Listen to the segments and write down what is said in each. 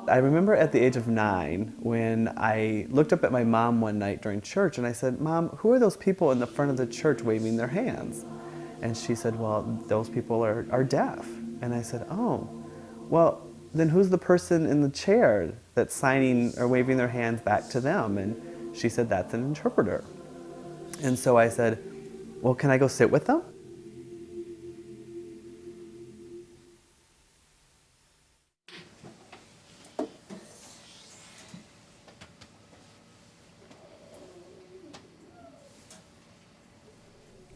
I remember at the age of 9 when I looked up at my mom one night during church and I said, "Mom, who are those people in the front of the church waving their hands?" And she said, "Well, those people are deaf." And I said, "Oh, well, then who's the person in the chair that's signing or waving their hands back to them?" And she said, "That's an interpreter." And so I said, "Well, can I go sit with them?"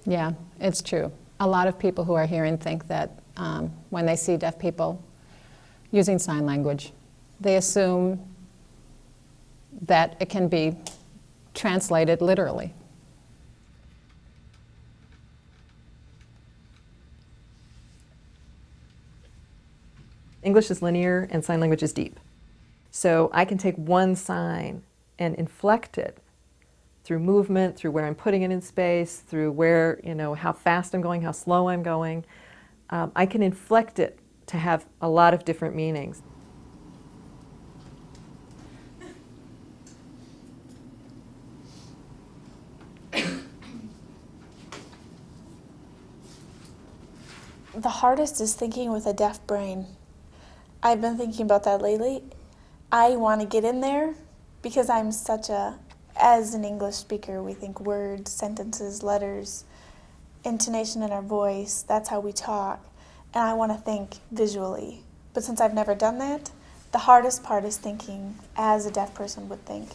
Yeah, it's true. A lot of people who are hearing think that when they see deaf people using sign language, they assume that it can be translated literally. English is linear and sign language is deep. So I can take one sign and inflect it through movement, through where I'm putting it in space, through where, how fast I'm going, how slow I'm going. I can inflect it to have a lot of different meanings. The hardest is thinking with a deaf brain. I've been thinking about that lately. I want to get in there because I'm as an English speaker, we think words, sentences, letters, intonation in our voice, that's how we talk. And I want to think visually. But since I've never done that, the hardest part is thinking as a deaf person would think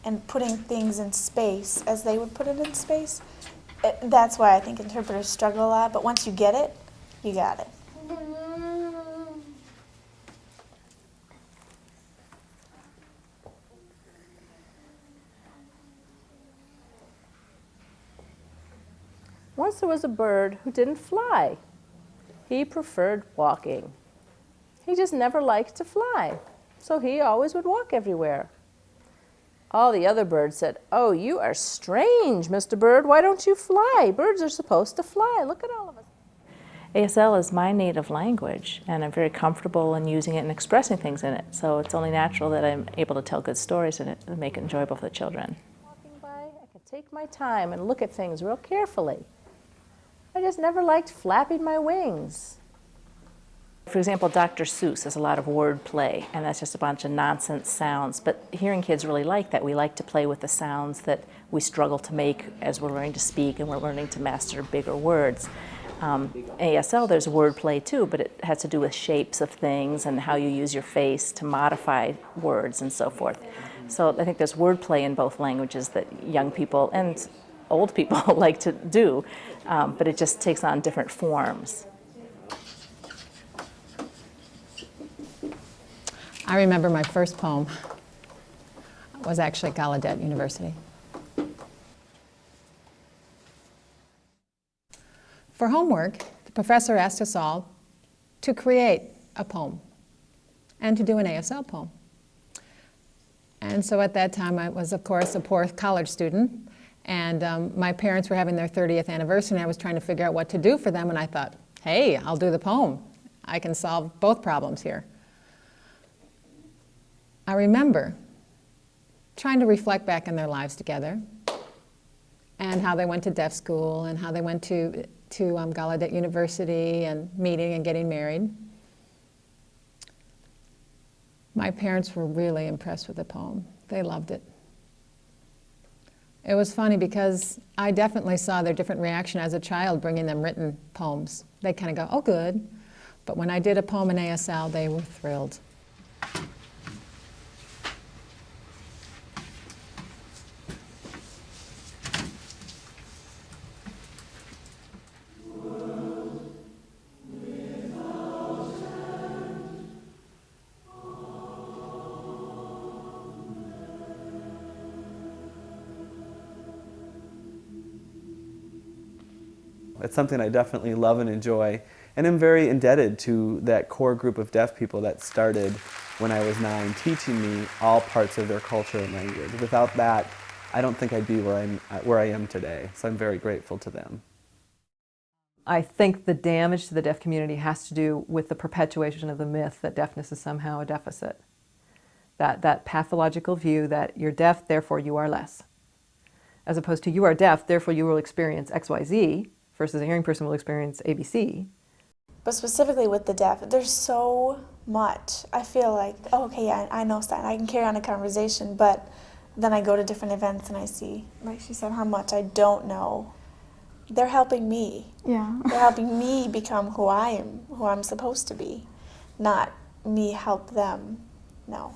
and putting things in space as they would put it in space. That's why I think interpreters struggle a lot, but once you get it, you got it. Once there was a bird who didn't fly. He preferred walking. He just never liked to fly, so he always would walk everywhere. All the other birds said, "Oh, you are strange, Mr. Bird. Why don't you fly? Birds are supposed to fly. Look at all of us." ASL is my native language, and I'm very comfortable in using it and expressing things in it, so it's only natural that I'm able to tell good stories in it and make it enjoyable for the children. Walking by, I can take my time and look at things real carefully. I just never liked flapping my wings. For example, Dr. Seuss has a lot of word play, and that's just a bunch of nonsense sounds. But hearing kids really like that. We like to play with the sounds that we struggle to make as we're learning to speak and we're learning to master bigger words. ASL, there's word play too, but it has to do with shapes of things and how you use your face to modify words and so forth. So I think there's word play in both languages that young people and old people like to do, but it just takes on different forms. I remember my first poem was actually at Gallaudet University. For homework, the professor asked us all to create a poem and to do an ASL poem. And so at that time I was, of course, a poor college student, and my parents were having their 30th anniversary, and I was trying to figure out what to do for them, and I thought, hey, I'll do the poem. I can solve both problems here. I remember trying to reflect back on their lives together and how they went to deaf school and how they went to Gallaudet University and meeting and getting married. My parents were really impressed with the poem. They loved it. It was funny because I definitely saw their different reaction as a child bringing them written poems. They kind of go, oh, good. But when I did a poem in ASL, they were thrilled. It's something I definitely love and enjoy, and I'm very indebted to that core group of deaf people that started when I was 9, teaching me all parts of their culture and language. Without that, I don't think I'd be where I am today, so I'm very grateful to them. I think the damage to the deaf community has to do with the perpetuation of the myth that deafness is somehow a deficit. that pathological view that you're deaf, therefore you are less. As opposed to you are deaf, therefore you will experience XYZ, versus a hearing person will experience ABC. But specifically with the deaf, there's so much. I feel like, oh, okay, yeah, I know sign. I can carry on a conversation, but then I go to different events and I see, like she said, how much I don't know. They're helping me. Yeah. They're helping me become who I am, who I'm supposed to be, not me help them. No.